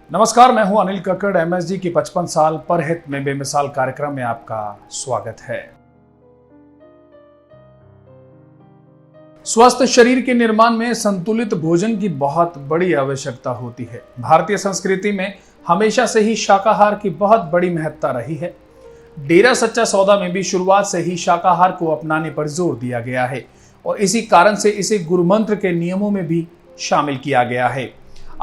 नमस्कार, मैं हूं अनिल कक्कड़। एमएसजी की 55 साल पर हित में बेमिसाल कार्यक्रम में आपका स्वागत है। स्वस्थ शरीर के निर्माण में संतुलित भोजन की बहुत बड़ी आवश्यकता होती है। भारतीय संस्कृति में हमेशा से ही शाकाहार की बहुत बड़ी महत्ता रही है। डेरा सच्चा सौदा में भी शुरुआत से ही शाकाहार को अपनाने पर जोर दिया गया है और इसी कारण से इसे गुरु मंत्र के नियमों में भी शामिल किया गया है।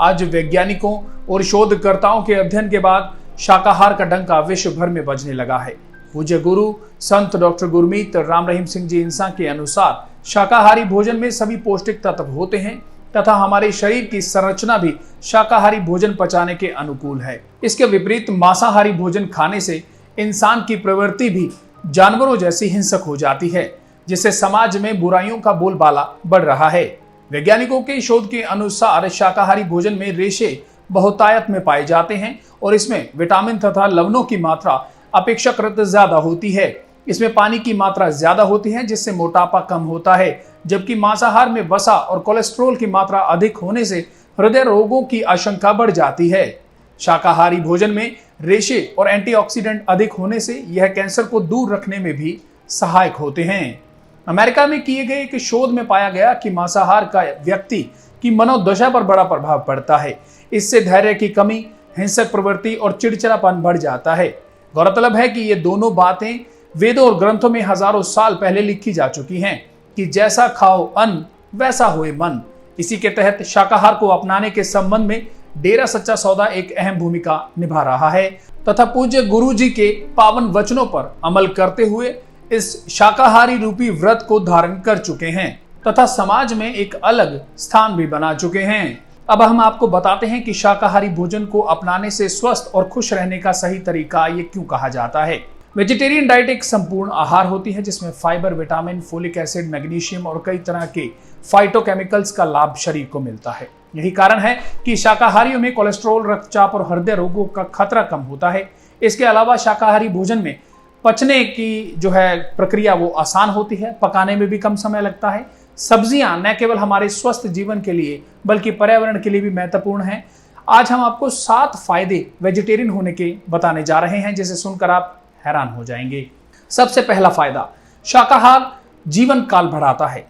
आज वैज्ञानिकों और शोधकर्ताओं के अध्ययन के बाद शाकाहार का डंका विश्व भर में बजने लगा है। पूज्य गुरु संत डॉक्टर गुरमीत राम रहीम सिंह जी इंसान के अनुसार शाकाहारी भोजन में सभी पौष्टिक तत्व होते हैं तथा हमारे शरीर की संरचना भी शाकाहारी भोजन पचाने के अनुकूल है। इसके विपरीत मांसाहारी भोजन खाने से इंसान की प्रवृत्ति भी जानवरों जैसी हिंसक हो जाती है, जिससे समाज में बुराइयों का बोलबाला बढ़ रहा है। वैज्ञानिकों के शोध के अनुसार शाकाहारी भोजन में रेशे बहुतायत में पाए जाते हैं और इसमें विटामिन तथा लवणों की मात्रा अपेक्षाकृत ज्यादा होती है। इसमें पानी की मात्रा ज्यादा होती है जिससे मोटापा कम होता है, जबकि मांसाहार में वसा और कोलेस्ट्रॉल की मात्रा अधिक होने से हृदय रोगों की आशंका बढ़ जाती है। शाकाहारी भोजन में रेशे और एंटीऑक्सीडेंट अधिक होने से यह कैंसर को दूर रखने में भी सहायक होते हैं। अमेरिका में किए गए एक शोध में पाया गया कि मांसाहार का व्यक्ति की मनोदशा पर बड़ा प्रभाव पड़ता है। इससे धैर्य की कमी, हिंसक प्रवृत्ति और चिड़चिड़ापन बढ़ जाता है। गौरतलब है कि ये दोनों बातें वेदों और ग्रंथों में हजारों साल पहले लिखी जा चुकी हैं कि जैसा खाओ अन्न वैसा होए मन। इसी के तहत शाकाहार को अपनाने के संबंध में डेरा सच्चा सौदा एक अहम भूमिका निभा रहा है तथा पूज्य गुरु जी के पावन वचनों पर अमल करते हुए इस शाकाहारी रूपी व्रत को धारण कर चुके हैं तथा समाज में एक अलग स्थान भी बना चुके हैं। अब हम आपको बताते हैं कि शाकाहारी भोजन को अपनाने से स्वस्थ और खुश रहने का सही तरीका ये क्यों कहा जाता है। वेजिटेरियन डाइट एक संपूर्ण आहार होती है जिसमें fibre, vitamin, folic acid, magnesium और कई तरह के फाइटोकेमिकल्स का लाभ शरीर को मिलता है। यही कारण है कि शाकाहारियों में कोलेस्ट्रॉल, रक्तचाप और हृदय रोगों का खतरा कम होता है। इसके अलावा शाकाहारी भोजन में पचने की जो है प्रक्रिया वो आसान होती है, पकाने में भी कम समय लगता है। सब्जियां न केवल हमारे स्वस्थ जीवन के लिए बल्कि पर्यावरण के लिए भी महत्वपूर्ण हैं। आज हम आपको 7 फायदे वेजिटेरियन होने के बताने जा रहे हैं जिसे सुनकर आप हैरान हो जाएंगे। सबसे पहला फायदा, शाकाहार जीवन काल बढ़ाता है।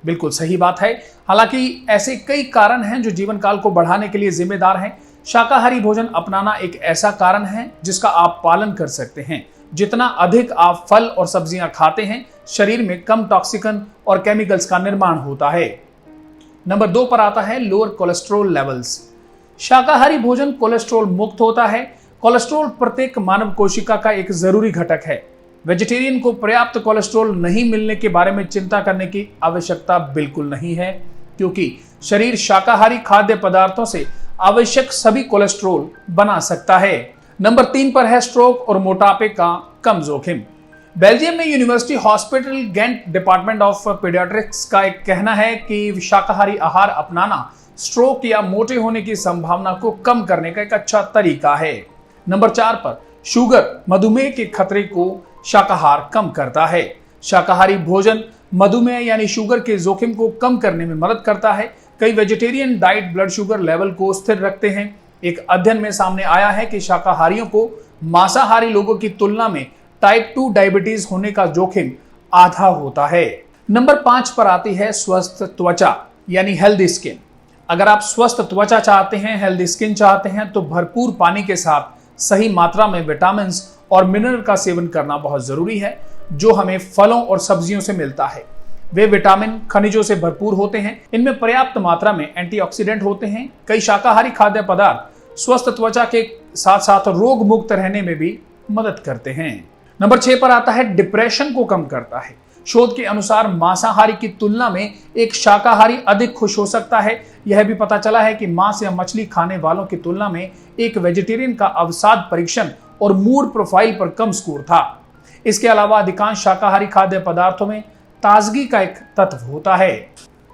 बिल्कुल सही बात है। हालांकि ऐसे कई कारण हैं जो जीवन काल को बढ़ाने के लिए जिम्मेदार हैं। शाकाहारी भोजन अपनाना एक ऐसा कारण है जिसका आप पालन कर सकते हैं। जितना अधिक आप फल और सब्जियां खाते हैं, शरीर में कम टॉक्सिकन और केमिकल्स का निर्माण होता है। नंबर 2 पर आता है लोअर कोलेस्ट्रॉल लेवल्स। शाकाहारी भोजन कोलेस्ट्रॉल मुक्त होता है। कोलेस्ट्रॉल प्रत्येक मानव कोशिका का एक जरूरी घटक है। वेजिटेरियन को पर्याप्त कोलेस्ट्रॉल नहीं मिलने के बारे में चिंता करने की आवश्यकता बिल्कुल नहीं है, क्योंकि शरीर शाकाहारी खाद्य पदार्थों से आवश्यक सभी कोलेस्ट्रॉल बना सकता है। नंबर 3 पर है स्ट्रोक और मोटापे का कम जोखिम। बेल्जियम में university hospital Ghent department of paediatrics का एक कहना है कि शाकाहारी आहार अपनाना स्ट्रोक या मोटे होने की संभावना को कम करने का एक अच्छा तरीका है। नंबर 4 पर शुगर, मधुमेह के खतरे को शाकाहार कम करता है। शाकाहारी भोजन मधुमेह यानी शुगर के जोखिम को कम करने में मदद करता है। कई vegetarian diet blood sugar level को स्थिर रखते हैं। एक अध्ययन में सामने आया है कि शाकाहारियों को मांसाहारी लोगों की तुलना में टाइप 2 डायबिटीज होने का जोखिम आधा होता है। नंबर 5 पर आती है स्वस्थ त्वचा यानी हेल्दी स्किन। अगर आप स्वस्थ त्वचा चाहते हैं, हेल्दी स्किन चाहते हैं, तो भरपूर पानी के साथ सही मात्रा में विटामिन और मिनरल का सेवन करना बहुत जरूरी है, जो हमें फलों और सब्जियों से मिलता है। वे विटामिन खनिजों से भरपूर होते हैं। इनमें पर्याप्त मात्रा में एंटीऑक्सीडेंट होते हैं। कई शाकाहारी खाद्य पदार्थ स्वस्थ त्वचा के साथ साथ रोग मुक्त रहने में भी मदद करते हैं। नंबर 6 पर आता है डिप्रेशन को कम करता है। शोध के अनुसार मांसाहारी की तुलना में एक शाकाहारी अधिक खुश हो सकता है। यह भी पता चला है कि मांस या मछली खाने वालों की तुलना में एक वेजिटेरियन का अवसाद परीक्षण और मूड प्रोफाइल पर कम स्कोर था। इसके अलावा अधिकांश शाकाहारी खाद्य पदार्थों में ताजगी का एक तत्व होता है।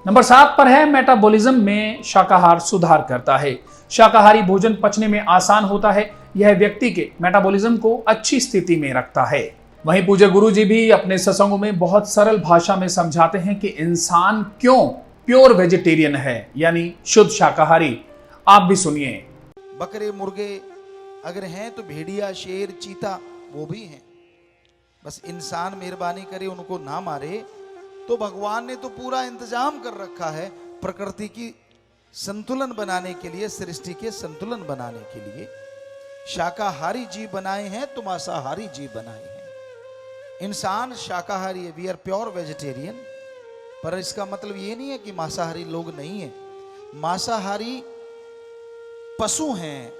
नंबर 7 पर है मेटाबॉलिज्म में शाकाहार सुधार करता है। शाकाहारी भोजन पचने में आसान होता है। यह व्यक्ति के मेटाबॉलिज्म को अच्छी स्थिति में रखता है। वहीं पूज्य गुरु जी भी अपने सत्संगों में बहुत सरल भाषा में समझाते हैं कि इंसान क्यों प्योर वेजिटेरियन है, यानी शुद्ध शाकाहारी। आप भी सुनिए। बकरे मुर्गे अगर हैं तो भेड़िया शेर चीता वो भी हैं। बस इंसान मेहरबानी करे उनको ना मारे। तो भगवान ने तो पूरा इंतजाम कर रखा है प्रकृति की संतुलन बनाने के लिए, सृष्टि के संतुलन बनाने के लिए। शाकाहारी जीव बनाए हैं तो मांसाहारी जीव बनाए हैं। इंसान शाकाहारी है, वी आर प्योर वेजिटेरियन, पर इसका मतलब ये नहीं है कि मांसाहारी लोग नहीं है। मांसाहारी पशु हैं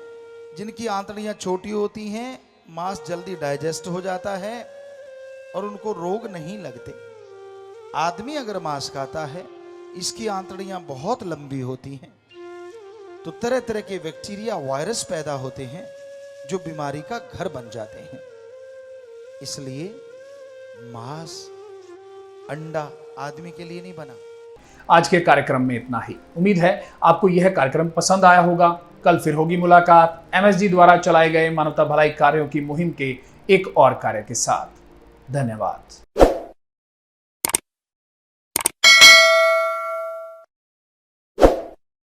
जिनकी आंतड़ियां छोटी होती हैं, मांस जल्दी डाइजेस्ट हो जाता है और उनको रोग नहीं लगते। आदमी अगर मांस खाता है, इसकी आंतड़ियां बहुत लंबी होती हैं, तो तरह तरह के बैक्टीरिया वायरस पैदा होते हैं जो बीमारी का घर बन जाते हैं। इसलिए मांस अंडा आदमी के लिए नहीं बना। आज के कार्यक्रम में इतना ही। उम्मीद है आपको यह कार्यक्रम पसंद आया होगा। कल फिर होगी मुलाकात MSD द्वारा चलाए गए मानवता भलाई कार्यों की मुहिम के एक और कार्य के साथ। धन्यवाद।